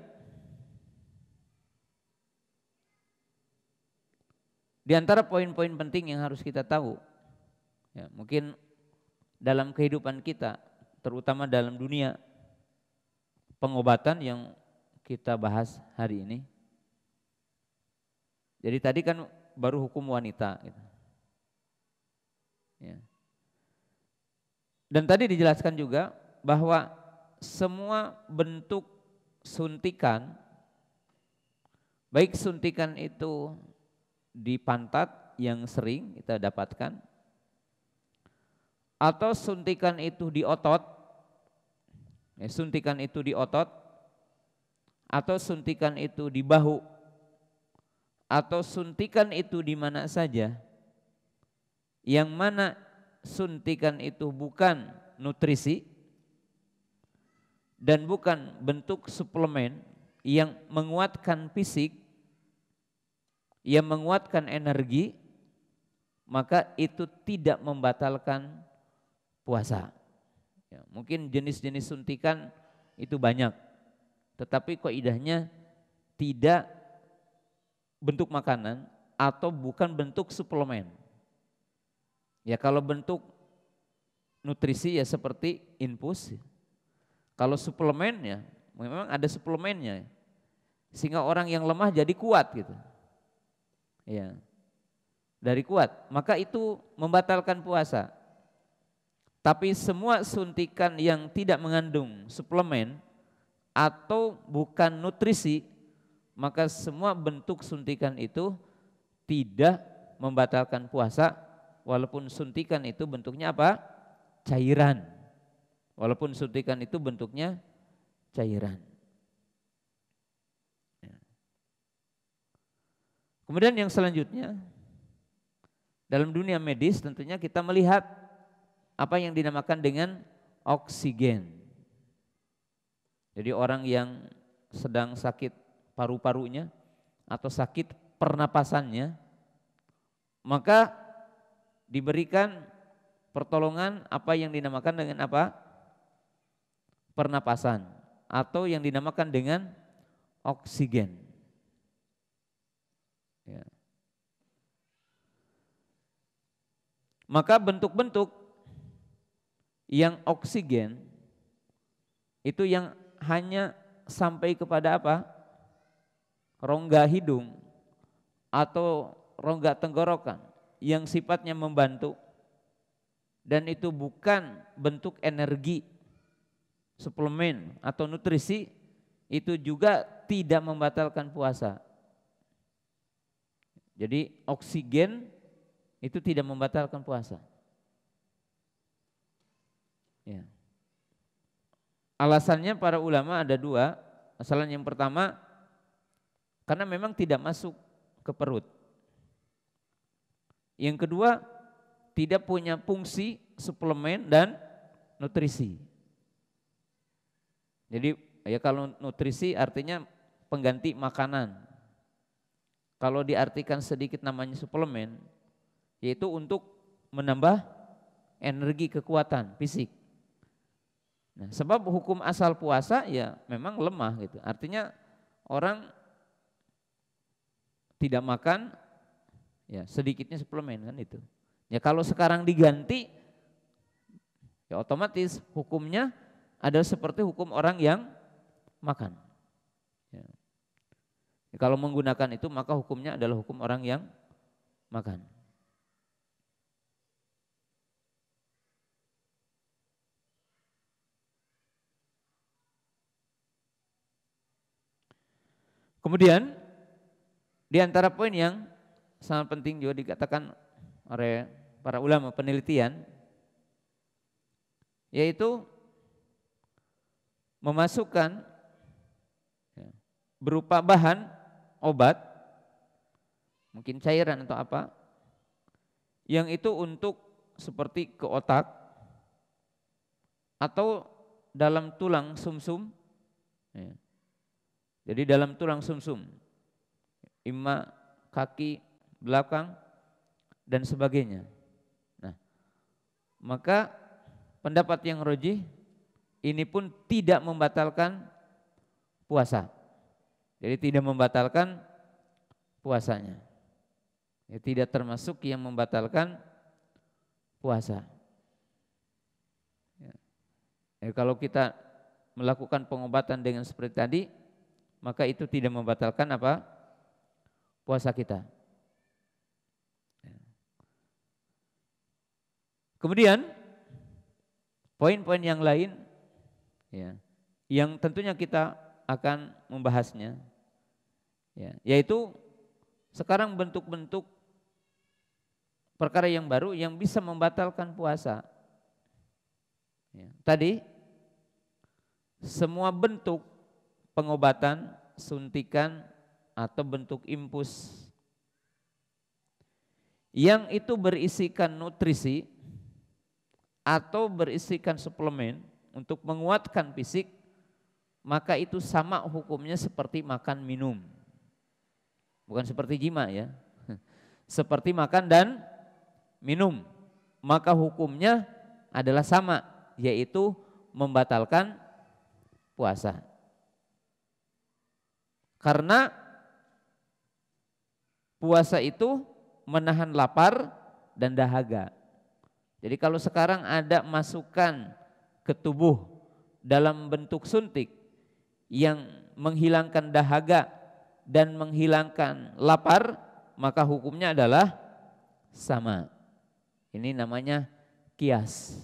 Di antara poin-poin penting yang harus kita tahu, ya, mungkin dalam kehidupan kita, terutama dalam dunia pengobatan yang kita bahas hari ini. Jadi tadi kan baru hukum wanita. Gitu. Ya. Dan tadi dijelaskan juga bahwa semua bentuk suntikan, baik suntikan itu di pantat yang sering kita dapatkan, atau suntikan itu di otot, suntikan itu di otot, atau suntikan itu di bahu, atau suntikan itu di mana saja, yang mana suntikan itu bukan nutrisi dan bukan bentuk suplemen yang menguatkan fisik, yang menguatkan energi, maka itu tidak membatalkan puasa. Ya, mungkin jenis-jenis suntikan itu banyak, tetapi kaidahnya tidak bentuk makanan atau bukan bentuk suplemen. Ya kalau bentuk nutrisi ya seperti infus. Kalau suplemen ya memang ada suplemennya, sehingga orang yang lemah jadi kuat gitu. Ya, dari kuat, maka itu membatalkan puasa. Tapi semua suntikan yang tidak mengandung suplemen atau bukan nutrisi, maka semua bentuk suntikan itu tidak membatalkan puasa, walaupun suntikan itu bentuknya apa? Cairan. Walaupun suntikan itu bentuknya cairan. Kemudian yang selanjutnya, dalam dunia medis tentunya kita melihat apa yang dinamakan dengan oksigen. Jadi orang yang sedang sakit paru-parunya atau sakit pernapasannya, maka diberikan pertolongan apa yang dinamakan dengan apa? Pernapasan atau yang dinamakan dengan oksigen. Ya. Maka bentuk-bentuk yang oksigen itu yang hanya sampai kepada apa? Rongga hidung atau rongga tenggorokan yang sifatnya membantu, dan itu bukan bentuk energi, suplemen atau nutrisi, itu juga tidak membatalkan puasa. Jadi oksigen itu tidak membatalkan puasa. Ya. Alasannya para ulama ada dua. Alasan yang pertama, karena memang tidak masuk ke perut. Yang kedua, tidak punya fungsi suplemen dan nutrisi. Jadi ya kalau nutrisi artinya pengganti makanan. Kalau diartikan sedikit namanya suplemen, yaitu untuk menambah energi kekuatan fisik. Nah, sebab hukum asal puasa ya memang lemah gitu. Artinya orang tidak makan ya sedikitnya suplemen kan itu. Ya kalau sekarang diganti ya otomatis hukumnya adalah seperti hukum orang yang makan. Ya. Ya, kalau menggunakan itu maka hukumnya adalah hukum orang yang makan. Kemudian di antara poin yang sangat penting juga dikatakan oleh para ulama penelitian, yaitu memasukkan berupa bahan obat, mungkin cairan atau apa, yang itu untuk seperti ke otak atau dalam tulang sumsum. Ya. Jadi dalam tulang sumsum, imma kaki belakang dan sebagainya. Nah, maka pendapat yang rajih ini pun tidak membatalkan puasa. Jadi tidak membatalkan puasanya. Ya, tidak termasuk yang membatalkan puasa. Ya. Ya, kalau kita melakukan pengobatan dengan seperti tadi, maka itu tidak membatalkan apa? Puasa kita. Ya. Kemudian poin-poin yang lain, ya, yang tentunya kita akan membahasnya, ya, yaitu sekarang bentuk-bentuk perkara yang baru yang bisa membatalkan puasa. Ya. Tadi semua bentuk pengobatan, suntikan atau bentuk infus yang itu berisikan nutrisi atau berisikan suplemen untuk menguatkan fisik, maka itu sama hukumnya seperti makan minum. Bukan seperti jima ya. Seperti makan dan minum, maka hukumnya adalah sama, yaitu membatalkan puasa. Karena puasa itu menahan lapar dan dahaga. Jadi kalau sekarang ada masukan ke tubuh dalam bentuk suntik yang menghilangkan dahaga dan menghilangkan lapar, maka hukumnya adalah sama. Ini namanya kias.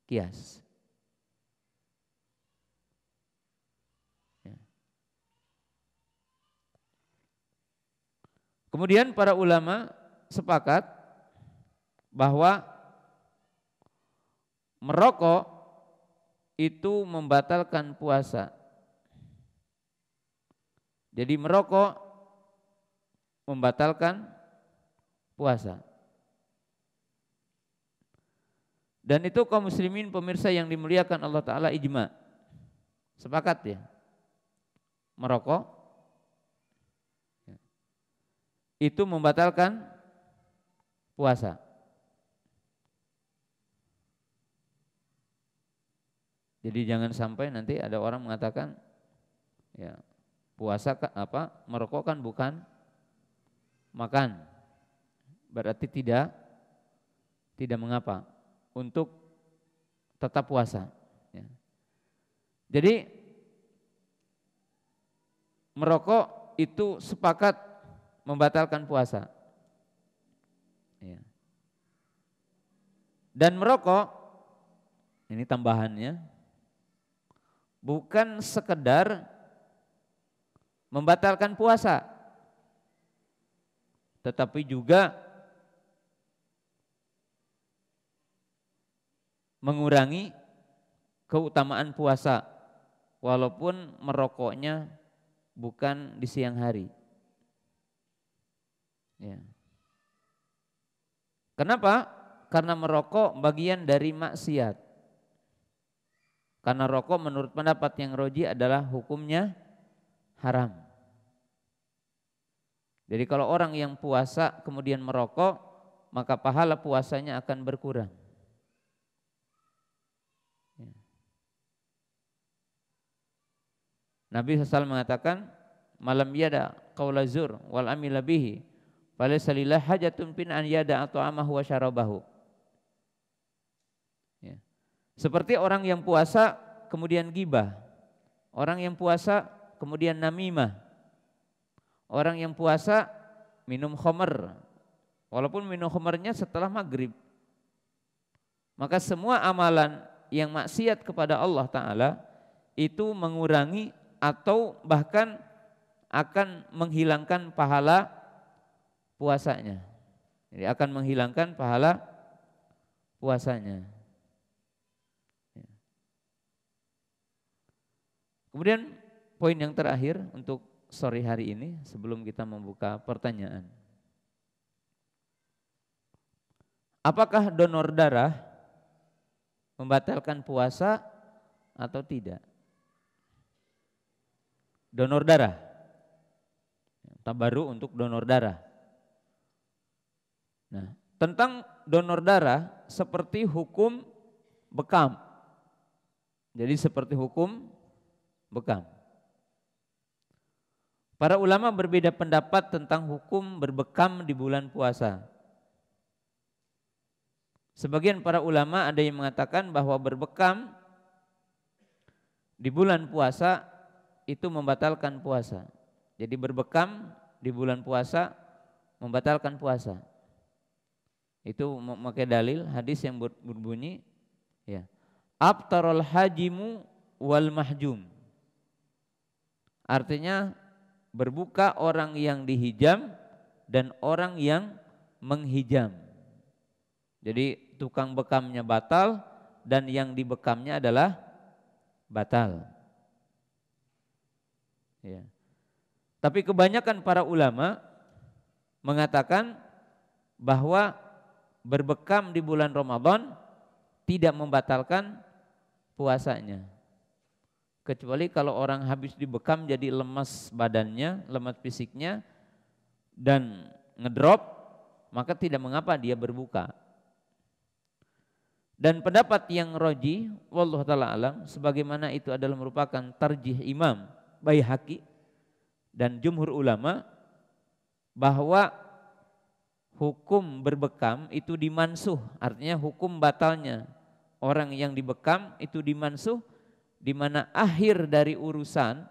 Kias. Ya. Kemudian para ulama sepakat bahwa merokok itu membatalkan puasa. Jadi merokok membatalkan puasa. Dan itu kaum muslimin pemirsa yang dimuliakan Allah Ta'ala ijma. Sepakat ya. Merokok itu membatalkan puasa. Jadi jangan sampai nanti ada orang mengatakan ya puasa merokok kan bukan makan. Berarti tidak mengapa untuk tetap puasa. Ya. Jadi merokok itu sepakat membatalkan puasa. Ya. Dan merokok, ini tambahannya, bukan sekedar membatalkan puasa, tetapi juga mengurangi keutamaan puasa walaupun merokoknya bukan di siang hari. Ya. Kenapa? Karena merokok bagian dari maksiat. Karena rokok menurut pendapat yang roji adalah hukumnya haram. Jadi kalau orang yang puasa kemudian merokok, maka pahala puasanya akan berkurang. Nabi SAW mengatakan, malam yada qaula zur wal amila bihi falaysa lillahi hajatun fin an yada ta'amahu wa syarabahu. Ya. Seperti orang yang puasa kemudian gibah, orang yang puasa kemudian namimah, orang yang puasa minum khamr, walaupun minum khamrnya setelah maghrib. Maka semua amalan yang maksiat kepada Allah Ta'ala itu mengurangi atau bahkan akan menghilangkan pahala puasanya. Jadi akan menghilangkan pahala puasanya. Kemudian poin yang terakhir untuk sore hari ini sebelum kita membuka pertanyaan. Apakah donor darah membatalkan puasa atau tidak? Donor darah, tabaru untuk donor darah. Nah, tentang donor darah seperti hukum bekam. Jadi seperti hukum bekam. Para ulama berbeda pendapat tentang hukum berbekam di bulan puasa. Sebagian para ulama ada yang mengatakan bahwa berbekam di bulan puasa itu membatalkan puasa. Jadi berbekam di bulan puasa membatalkan puasa. Itu memakai dalil hadis yang berbunyi ya. Aftarul hajimu wal mahjum. Artinya berbuka orang yang dihijam dan orang yang menghijam. Jadi tukang bekamnya batal dan yang dibekamnya adalah batal. Ya. Tapi kebanyakan para ulama mengatakan bahwa berbekam di bulan Ramadan tidak membatalkan puasanya. Kecuali kalau orang habis dibekam jadi lemas badannya, lemas fisiknya dan ngedrop, maka tidak mengapa dia berbuka. Dan pendapat yang roji, wallahu taala alam, sebagaimana itu adalah merupakan tarjih Imam Baihaqi dan jumhur ulama, bahwa hukum berbekam itu dimansuh, artinya hukum batalnya orang yang dibekam itu dimansuh, di mana akhir dari urusan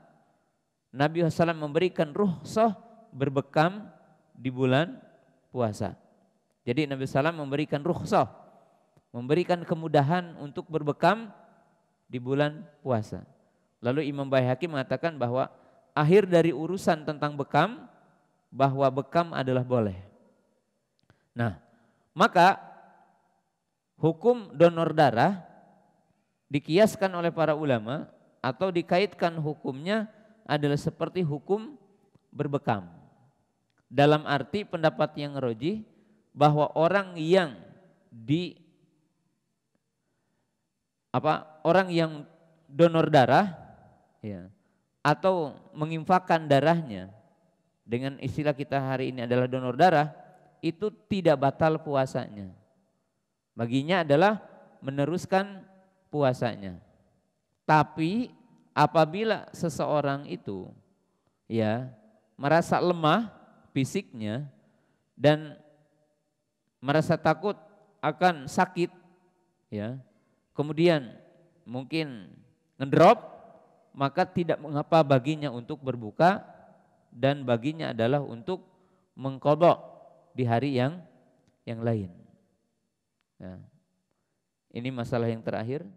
Nabi SAW memberikan rukhsah berbekam di bulan puasa. Jadi Nabi SAW memberikan rukhsah, memberikan kemudahan untuk berbekam di bulan puasa. Lalu Imam Baihaqi mengatakan bahwa akhir dari urusan tentang bekam, bahwa bekam adalah boleh. Nah, maka hukum donor darah dikiaskan oleh para ulama atau dikaitkan hukumnya adalah seperti hukum berbekam. Dalam arti pendapat yang roji bahwa orang yang orang yang donor darah ya, atau menginfakkan darahnya, dengan istilah kita hari ini adalah donor darah, itu tidak batal puasanya. Baginya adalah meneruskan puasanya. Tapi apabila seseorang itu ya merasa lemah fisiknya dan merasa takut akan sakit ya, kemudian mungkin ngedrop, maka tidak mengapa baginya untuk berbuka dan baginya adalah untuk mengqadha di hari yang lain. Ya. Ini masalah yang terakhir.